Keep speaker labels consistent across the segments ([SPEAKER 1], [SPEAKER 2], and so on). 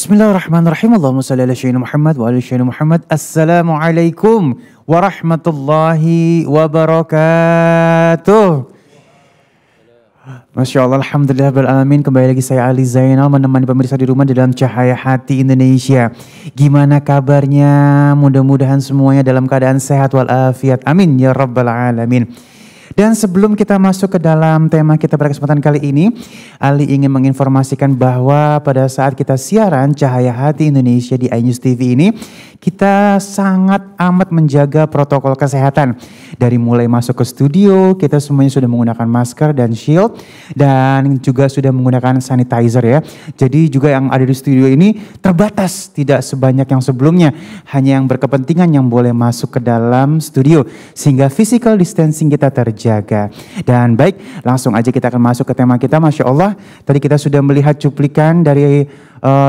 [SPEAKER 1] Bismillahirrahmanirrahim. Allahumma shalli ala sayyidina Muhammad wa ala sayyidina Muhammad. Assalamualaikum warahmatullahi wabarakatuh. Masya Allah, alhamdulillah beralamin. Kembali lagi saya Ali Zainal menemani pemirsa di rumah di dalam Cahaya Hati Indonesia. Gimana kabarnya? Mudah-mudahan semuanya dalam keadaan sehat walafiat. Amin ya rabbal alamin. Dan sebelum kita masuk ke dalam tema kita pada kesempatan kali ini, Ali ingin menginformasikan bahwa pada saat kita siaran Cahaya Hati Indonesia di iNews TV ini, kita sangat amat menjaga protokol kesehatan. Dari mulai masuk ke studio, kita semuanya sudah menggunakan masker dan shield, dan juga sudah menggunakan sanitizer ya. Jadi juga yang ada di studio ini terbatas, tidak sebanyak yang sebelumnya. Hanya yang berkepentingan yang boleh masuk ke dalam studio, sehingga physical distancing kita terjaga. Dan baik, langsung aja kita akan masuk ke tema kita. Masya Allah, tadi kita sudah melihat cuplikan dari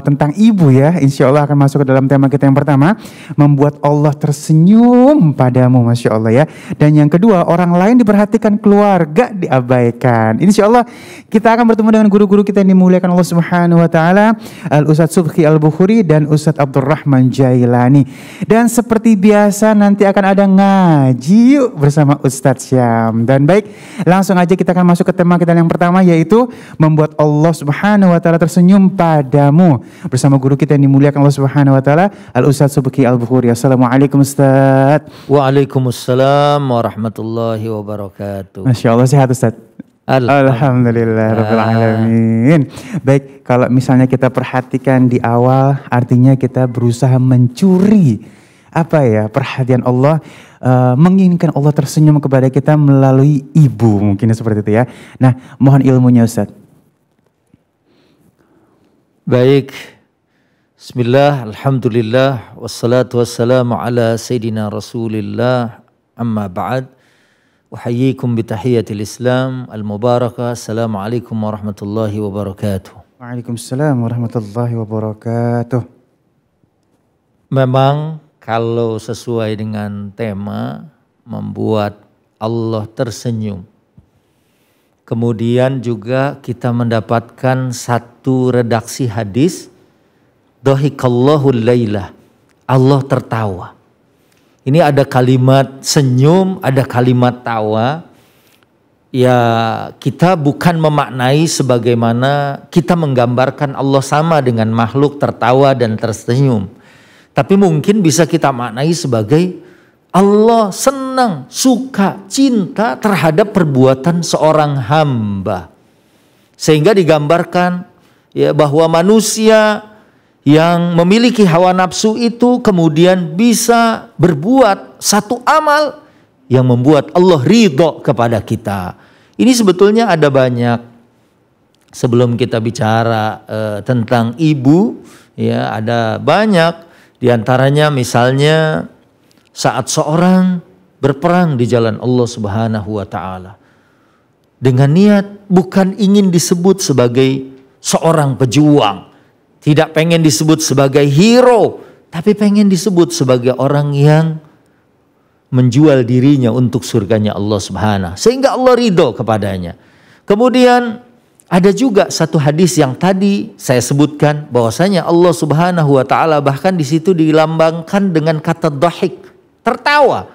[SPEAKER 1] tentang ibu ya. Insya Allah akan masuk ke dalam tema kita yang pertama, membuat Allah tersenyum padamu. Masya Allah ya. Dan yang kedua, orang lain diperhatikan, keluarga diabaikan. Insya Allah kita akan bertemu dengan guru-guru kita yang dimuliakan Allah Subhanahu Wa Taala, Al-Ustadz Subhi Al-Bukhari dan Ustadz Abdurrahman Jailani. Dan seperti biasa nanti akan ada ngaji yuk bersama Ustadz Syam. Dan baik, langsung aja kita akan masuk ke tema kita yang pertama, yaitu membuat Allah Subhanahu Wa Taala tersenyum padamu, bersama guru kita yang dimuliakan Allah Subhanahu Wa Taala, Al-Ustadz Subhi Al-Bukhari. Assalamualaikum Ustadz.
[SPEAKER 2] Waalaikumsalam warahmatullahi wabarakatuh.
[SPEAKER 1] Masya Allah, sehat Ustadz? Alhamdulillah rabbil alamin. Baik, kalau misalnya kita perhatikan di awal, artinya kita berusaha mencuri apa ya, perhatian Allah, menginginkan Allah tersenyum kepada kita melalui ibu, mungkin seperti itu ya. Nah, mohon ilmunya Ustadz.
[SPEAKER 2] Baik, bismillah, alhamdulillah, wassalatu wassalamu ala sayyidina rasulillah, amma ba'd. Uhayyikum bitahiyatil Islam al-mubarakah. Assalamualaikum warahmatullahi wabarakatuh.
[SPEAKER 1] Waalaikumsalam warahmatullahi wabarakatuh.
[SPEAKER 2] Memang kalau sesuai dengan tema membuat Allah tersenyum, kemudian juga kita mendapatkan satu redaksi hadis, dhahikallahu lailah, Allah tertawa. Ini ada kalimat senyum, ada kalimat tawa. Ya, kita bukan memaknai sebagaimana kita menggambarkan Allah sama dengan makhluk tertawa dan tersenyum. Tapi mungkin bisa kita maknai sebagai Allah senang, suka, cinta terhadap perbuatan seorang hamba. Sehingga digambarkan ya bahwa manusia yang memiliki hawa nafsu itu kemudian bisa berbuat satu amal yang membuat Allah ridho kepada kita. Ini sebetulnya ada banyak. Sebelum kita bicara tentang ibu, ya ada banyak. Di antaranya misalnya saat seorang berperang di jalan Allah Subhanahu Wa Taala dengan niat bukan ingin disebut sebagai seorang pejuang, tidak pengen disebut sebagai hero, tapi pengen disebut sebagai orang yang menjual dirinya untuk surganya Allah Subhanahu, sehingga Allah ridho kepadanya. Kemudian ada juga satu hadis yang tadi saya sebutkan, bahwasanya Allah Subhanahu Wa Taala bahkan di situ dilambangkan dengan kata dhahik, tertawa.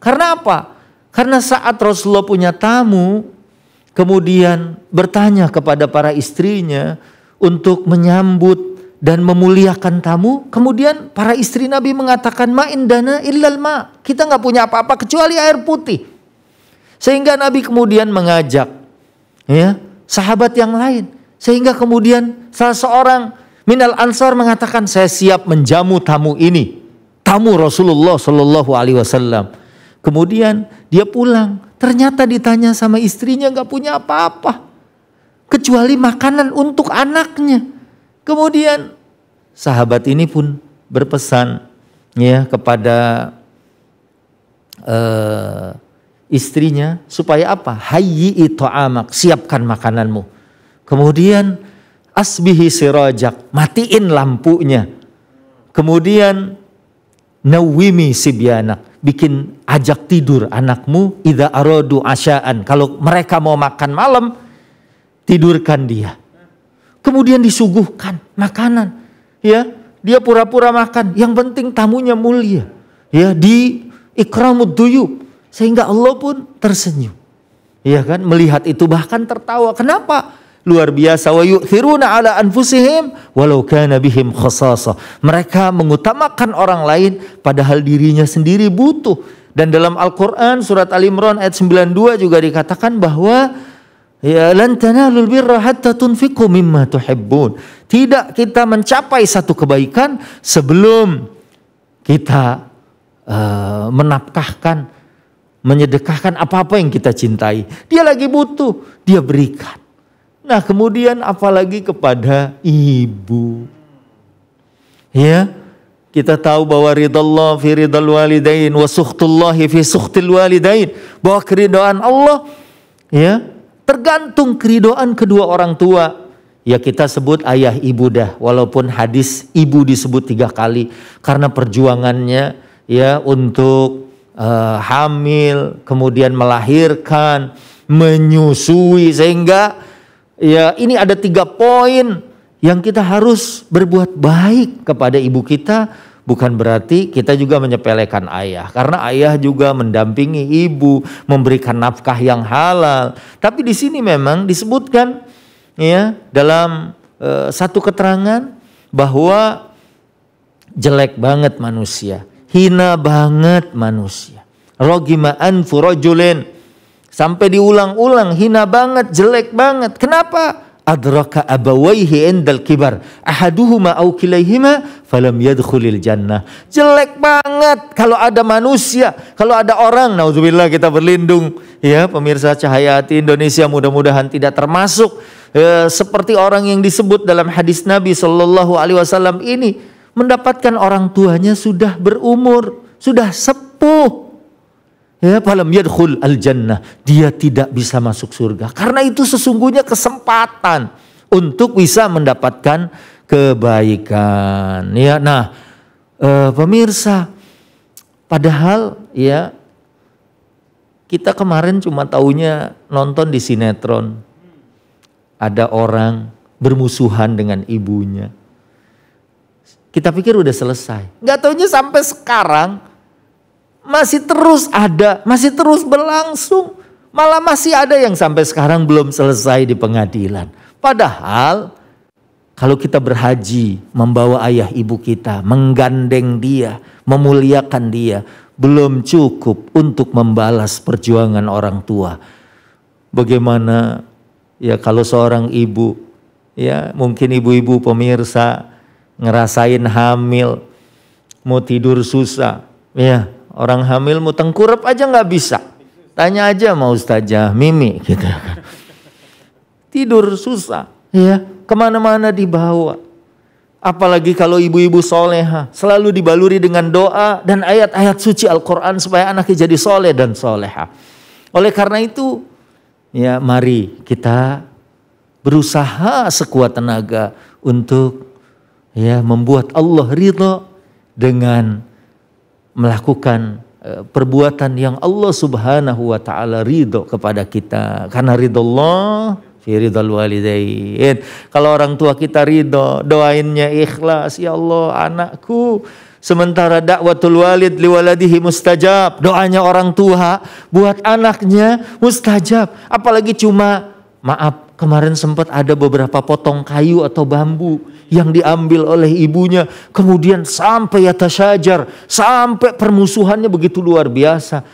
[SPEAKER 2] Karena apa? Karena saat Rasulullah punya tamu, kemudian bertanya kepada para istrinya untuk menyambut dan memuliakan tamu, kemudian para istri Nabi mengatakan, ma indana illal ma, kita nggak punya apa-apa kecuali air putih. Sehingga Nabi kemudian mengajak ya sahabat yang lain, sehingga kemudian salah seorang minal ansar mengatakan, saya siap menjamu tamu ini, tamu Rasulullah Shallallahu Alaihi Wasallam. Kemudian dia pulang, ternyata ditanya sama istrinya nggak punya apa-apa kecuali makanan untuk anaknya. Kemudian sahabat ini pun berpesan ya kepada istrinya supaya apa? Hayyi ta'amak, siapkan makananmu. Kemudian asbihi sirajak, matiin lampunya. Kemudian nawwimi sibyanak, bikin ajak tidur anakmu. Idza aradu asyaan, kalau mereka mau makan malam, tidurkan dia. Kemudian disuguhkan makanan. ya, dia pura-pura makan, yang penting tamunya mulia, ya, di ikramud duyub, sehingga Allah pun tersenyum, ya kan, melihat itu bahkan tertawa. Kenapa? Luar biasa. Wa yu'thiruna ala anfusihim walau kana bihim khasasah. Mereka mengutamakan orang lain padahal dirinya sendiri butuh. Dan dalam Al-Qur'an surat Al-Imran ayat 92 juga dikatakan bahwa ya lan tanalul birra hatta tunfiqu mimma tuhibbun. Tidak kita mencapai satu kebaikan sebelum kita menafkahkan, menyedekahkan apa-apa yang kita cintai. Dia lagi butuh, dia berikan. Nah, kemudian apalagi kepada ibu. Ya, kita tahu bahwa ridallah fi ridal walidain wa sukhtullahi fi sukhtil walidain. Bahwa keridhaan Allah, ya, tergantung keridhaan kedua orang tua. Ya, kita sebut ayah ibu dah, walaupun hadis ibu disebut 3 kali karena perjuangannya, ya, untuk hamil, kemudian melahirkan, menyusui, sehingga ya ini ada 3 poin yang kita harus berbuat baik kepada ibu kita. Bukan berarti kita juga menyepelekan ayah, karena ayah juga mendampingi ibu, memberikan nafkah yang halal. Tapi di sini memang disebutkan, ya, dalam satu keterangan bahwa jelek banget manusia, hina banget manusia. Rogima anfu rajulin, sampai diulang-ulang, hina banget, jelek banget. Kenapa? Adraka abawaihi indal kibar ahaduhuma aw kilaihima falam yadkhulil jannah. Jelek banget kalau ada manusia, kalau ada orang, nauzubillah, kita berlindung, ya pemirsa Cahaya Hati Indonesia, mudah-mudahan tidak termasuk seperti orang yang disebut dalam hadis Nabi SAW ini, mendapatkan orang tuanya sudah berumur, sudah sepuh. Ya, falam yadkhul al-jannah, dia tidak bisa masuk surga. Karena itu sesungguhnya kesempatan untuk bisa mendapatkan kebaikan. Ya, nah, pemirsa, padahal ya kita kemarin cuma taunya nonton di sinetron, ada orang bermusuhan dengan ibunya. Kita pikir udah selesai. Nggak taunya sampai sekarang masih terus ada, masih terus berlangsung. Malah masih ada yang sampai sekarang belum selesai di pengadilan. Padahal kalau kita berhaji, membawa ayah ibu kita, menggandeng dia, memuliakan dia, belum cukup untuk membalas perjuangan orang tua. Bagaimana ya kalau seorang ibu, ya mungkin ibu-ibu pemirsa ngerasain hamil, mau tidur susah, ya. Orang hamil mau tengkurap aja nggak bisa. Tanya aja sama Ustazah Mimi gitu kan. Tidur susah, ya, kemana-mana dibawa. Apalagi kalau ibu-ibu soleha, selalu dibaluri dengan doa dan ayat-ayat suci Al-Quran supaya anaknya jadi soleh dan soleha. Oleh karena itu, ya mari kita berusaha sekuat tenaga untuk ya membuat Allah ridha dengan melakukan perbuatan yang Allah Subhanahu wa taala ridho kepada kita. Karena ridho Allah fi ridhal walidain. Kalau orang tua kita ridho, doainnya ikhlas, ya Allah anakku. Sementara dakwatul walid liwaladihi mustajab, doanya orang tua buat anaknya mustajab. Apalagi cuma, maaf, kemarin sempat ada beberapa potong kayu atau bambu yang diambil oleh ibunya, kemudian sampai yatasyajar, sampai permusuhannya begitu luar biasa.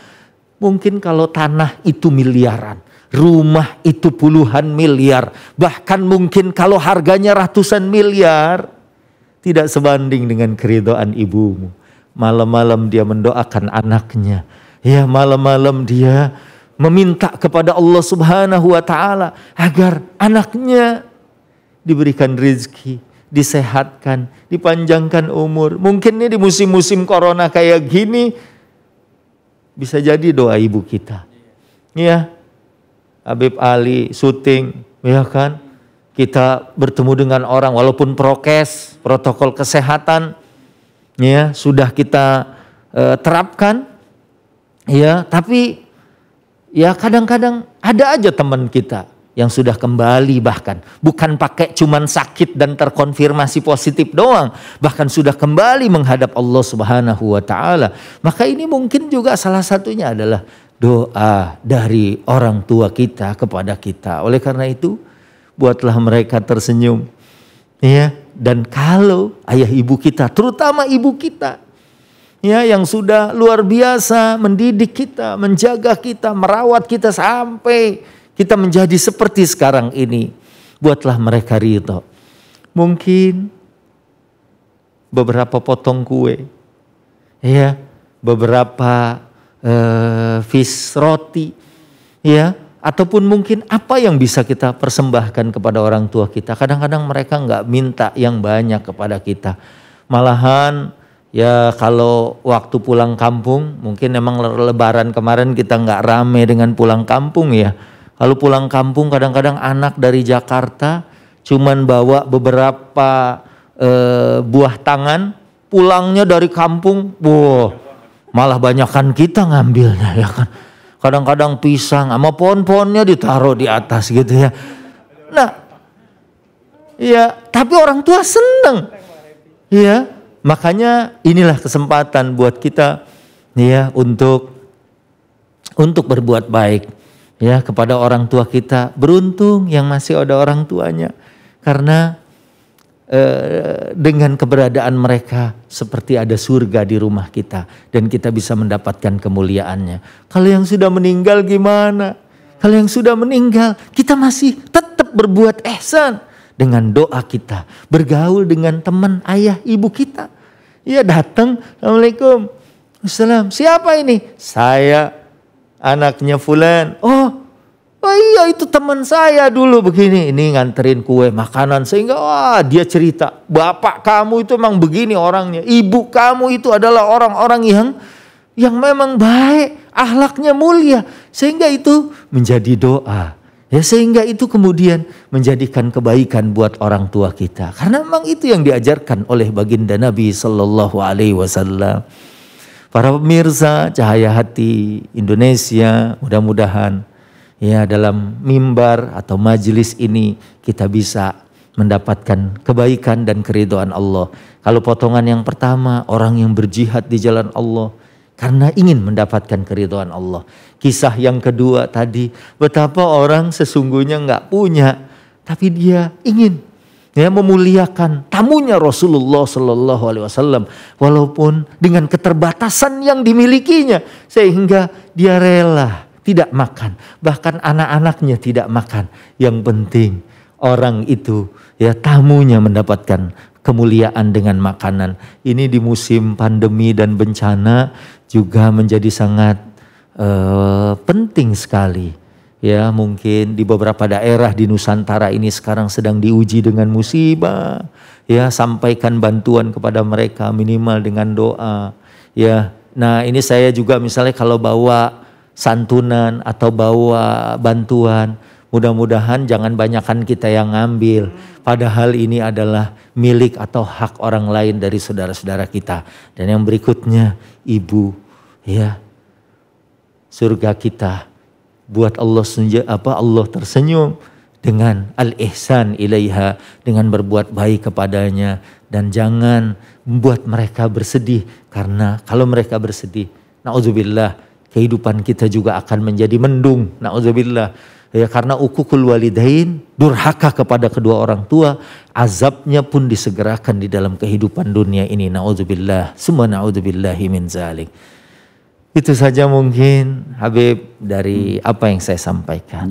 [SPEAKER 2] Mungkin kalau tanah itu miliaran, rumah itu puluhan miliar, bahkan mungkin kalau harganya ratusan miliar, tidak sebanding dengan keridhaan ibumu. Malam-malam dia mendoakan anaknya, ya malam-malam dia meminta kepada Allah Subhanahu wa taala agar anaknya diberikan rezeki, disehatkan, dipanjangkan umur. Mungkin ini di musim-musim corona kayak gini bisa jadi doa ibu kita. Ya, Habib Ali syuting, ya kan? Kita bertemu dengan orang walaupun prokes, protokol kesehatan, ya sudah kita terapkan, ya. Tapi ya kadang-kadang ada aja teman kita yang sudah kembali, bahkan bukan pakai cuman sakit dan terkonfirmasi positif doang, bahkan sudah kembali menghadap Allah Subhanahu wa taala. Maka ini mungkin juga salah satunya adalah doa dari orang tua kita kepada kita. Oleh karena itu, buatlah mereka tersenyum. Ya, dan kalau ayah ibu kita, terutama ibu kita, ya, yang sudah luar biasa mendidik kita, menjaga kita, merawat kita sampai kita menjadi seperti sekarang ini, buatlah mereka ridho. Mungkin beberapa potong kue, ya, beberapa fish roti, ya, ataupun mungkin apa yang bisa kita persembahkan kepada orang tua kita. Kadang-kadang mereka nggak minta yang banyak kepada kita, malahan ya kalau waktu pulang kampung, mungkin emang lebaran kemarin kita nggak rame dengan pulang kampung ya. Kalau pulang kampung kadang-kadang anak dari Jakarta cuman bawa beberapa buah tangan, pulangnya dari kampung, malah banyakan kita ngambilnya ya kan. Kadang-kadang pisang sama pohon-pohonnya ditaruh di atas gitu ya. Nah, ya tapi orang tua seneng, ya. Makanya inilah kesempatan buat kita ya untuk berbuat baik ya kepada orang tua kita. Beruntung yang masih ada orang tuanya, karena dengan keberadaan mereka seperti ada surga di rumah kita dan kita bisa mendapatkan kemuliaannya. Kalau yang sudah meninggal gimana? Kalau yang sudah meninggal kita masih tetap berbuat ihsan dengan doa kita, bergaul dengan teman ayah ibu kita. Ya datang, Assalamualaikum, Assalam, siapa ini? Saya anaknya Fulan. Oh iya itu teman saya dulu begini, ini nganterin kue makanan, sehingga wah dia cerita, bapak kamu itu memang begini orangnya, ibu kamu itu adalah orang-orang yang memang baik, akhlaknya mulia, sehingga itu menjadi doa. Ya, sehingga itu kemudian menjadikan kebaikan buat orang tua kita, karena memang itu yang diajarkan oleh baginda Nabi Sallallahu Alaihi Wasallam. Para pemirsa Cahaya Hati Indonesia, mudah-mudahan ya dalam mimbar atau majelis ini kita bisa mendapatkan kebaikan dan keridhaan Allah. Kalau potongan yang pertama, orang yang berjihad di jalan Allah karena ingin mendapatkan keridhaan Allah. Kisah yang kedua tadi, betapa orang sesungguhnya nggak punya, tapi dia ingin ya memuliakan tamunya Rasulullah Sallallahu Alaihi Wasallam, walaupun dengan keterbatasan yang dimilikinya, sehingga dia rela tidak makan, bahkan anak-anaknya tidak makan. Yang penting orang itu ya tamunya mendapatkan kemuliaan dengan makanan. Ini di musim pandemi dan bencana juga menjadi sangat penting sekali. Ya, mungkin di beberapa daerah di Nusantara ini sekarang sedang diuji dengan musibah. Ya, sampaikan bantuan kepada mereka minimal dengan doa. Ya, nah ini saya juga misalnya kalau bawa santunan atau bawa bantuan, mudah-mudahan jangan banyakan kita yang ngambil. Padahal ini adalah milik atau hak orang lain dari saudara-saudara kita. Dan yang berikutnya, ibu, ya, surga kita buat Allah Allah tersenyum dengan al-ihsan ilaiha, dengan berbuat baik kepadanya, dan jangan membuat mereka bersedih, karena kalau mereka bersedih, naudzubillah, kehidupan kita juga akan menjadi mendung, naudzubillah. Ya, karena ukukul walidain, durhaka kepada kedua orang tua, azabnya pun disegerakan di dalam kehidupan dunia ini, naudzubillah, summa naudzubillahi min zalik. Itu saja mungkin Habib dari apa yang saya sampaikan.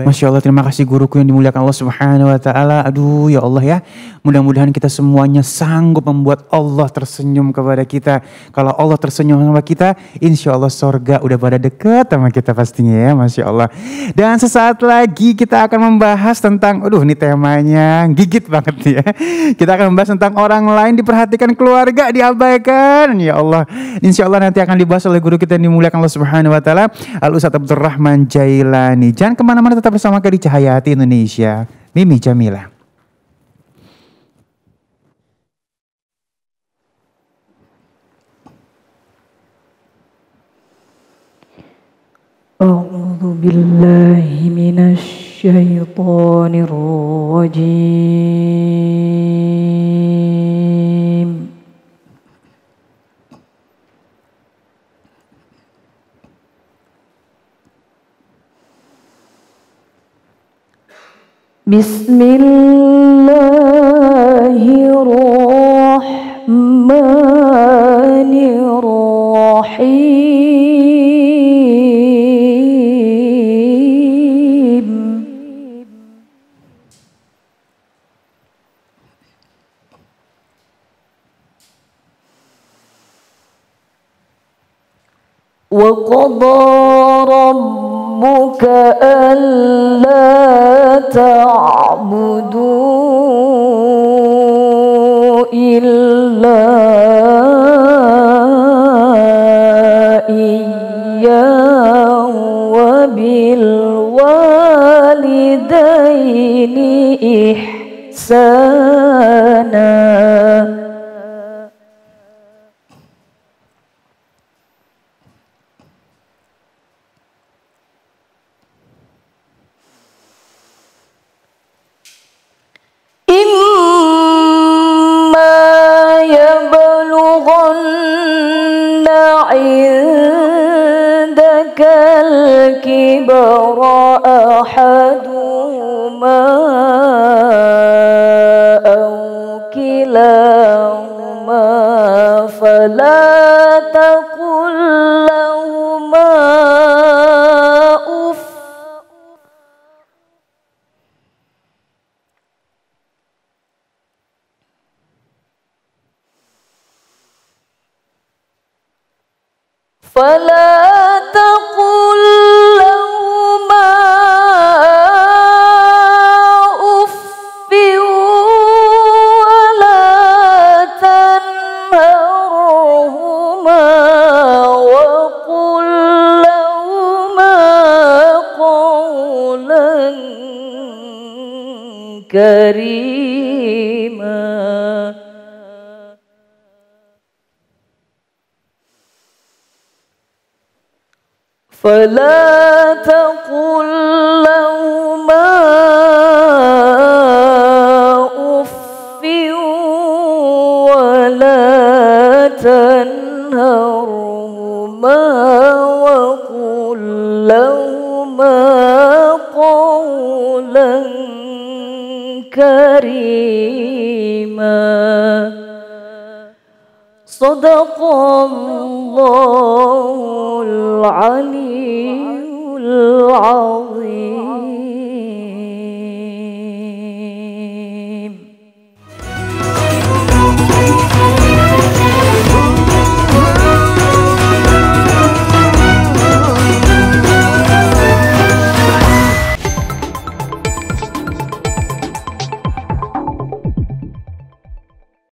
[SPEAKER 1] Masya Allah, terima kasih guruku yang dimuliakan Allah Subhanahu wa Ta'ala. Aduh ya Allah ya, mudah-mudahan kita semuanya sanggup membuat Allah tersenyum kepada kita. Kalau Allah tersenyum sama kita, insya Allah surga udah pada dekat sama kita pastinya ya, Masya Allah. Dan sesaat lagi kita akan membahas tentang, aduh ini temanya gigit banget ya. Kita akan membahas tentang orang lain diperhatikan, keluarga diabaikan. Ya Allah, insya Allah nanti akan dibahas oleh guru kita yang dimuliakan Allah Subhanahu wa Ta'ala, Al-Ustadz Abdurrahman Jailani. Jangan kemana-mana, tetap bersama kami di Cahaya Hati Indonesia. Mimi Jamila.
[SPEAKER 3] A'udzu billahi minasy الشيطان الرجيم. بسم الله الرحمن الرحيم. وقضى ربك ألا تعبدوا إلا إياه وبالوالدين إحسانا. عندك الكبر أحدهما أو كلاهما فلا تقل لهما أف ولا تنهرهما وقل لهما قولا كريما. فلا تقل لهما أف ولا تنهرهما وقل لهما قولا كريما. صدق الله العلي العظيم.